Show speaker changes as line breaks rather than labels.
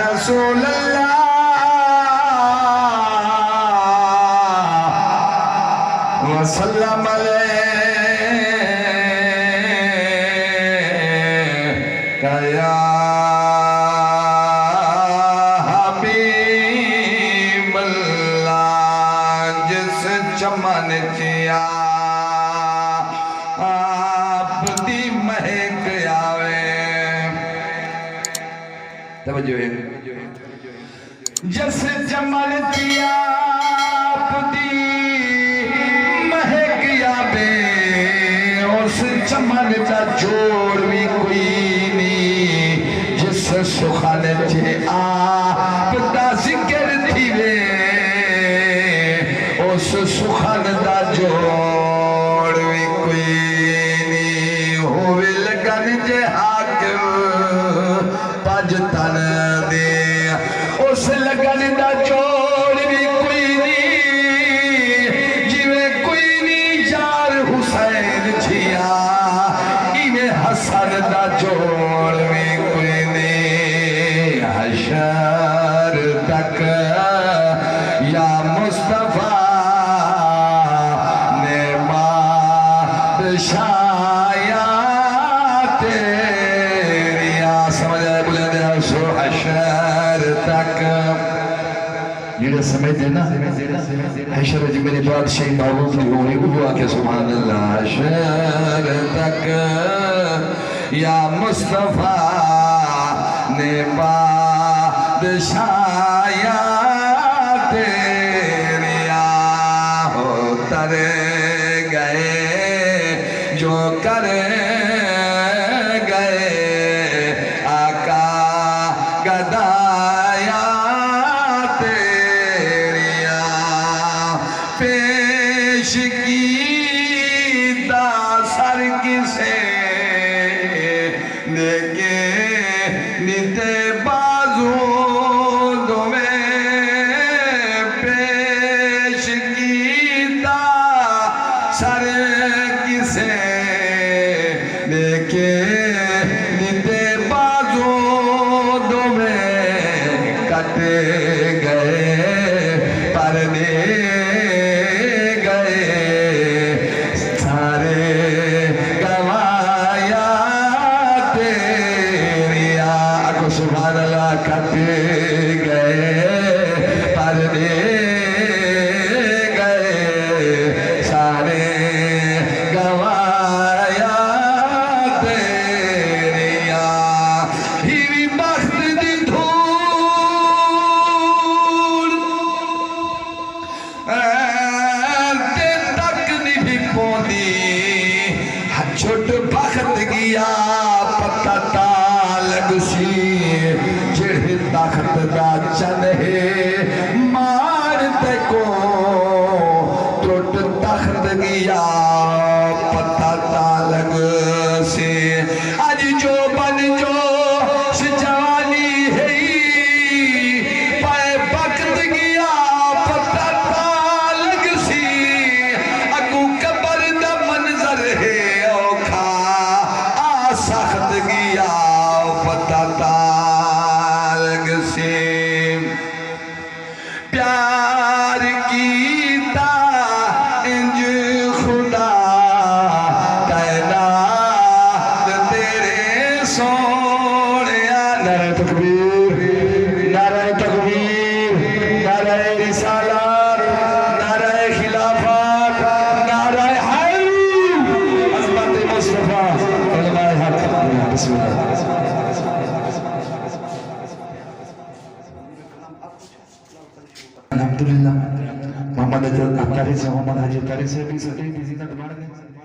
رسول اللہ وسلم علیکہ یا حبیب اللہ جس چمن چیا آپ دی مہک آوے توجہ ہے جس چمن چیا آپ دی مہک آوے اس چمن چا جوڑ بھی کوئی نہیں جس سخن چے آپ دا ذکر تھی وے اس سخن دا جوڑ بھی کوئی نہیں ہوئے لگن جے حاکم پاج تن دے اس لگن دا جوڑ بھی کوئی نہیں جویں کوئی نہیں یار حسین چھیا ایویں حسن دا جوڑ بھی کوئی نہیں حشر تک یا مصطفیٰ نے بادشایا تیری سمجھ آئے بلند سو حشر تک جیڑے سمجھ دینا حشر جی میرے بادشاہی معلوم نہیں ہوئی ہوا کہ سبحان اللہ حشر تک یا مصطفیٰ نے بادشایا تیری ہو تر گئے جو کر گئے آقا گدایا تیری پیش کیتا سر کسے دیکھے نیتے بازو دو میں پیش کیتا سر کسے دیکھے نیتے بازو دو میں کٹے گئے پردے گئے سارے گوایا تیری آنکھ سبحان اللہ کٹے گئے پردے گئے سارے گوایا تیری ہیوی بخت دی دھول تے تک نہیں بھی پوندی چھوٹ بخت گیا پتہ تالگ سی جڑھ تخت دا چنہے مارتے کو ٹوٹ تخت گیا پتہ تالگ سی آج جو بن جو سجوانی ہے پائے بخت گیا پتہ تالگ سی اگو قبر دا منظر ہے اوکھا سخت گیا پتہ تالگ سی پیار کیتا انج خدا تعینات تیرے سونیا نعرہ تکبیر نعرہ تکبیر نعرہ رسالات نعرہ خلافات نعرہ حیدر عظمت مصطفیٰ علماء حق بسم اللہ الحمدللہ محمد اجل اختاری سے محمد حجی اختاری سے بھی صحیح بھی زینت بڑھ گئے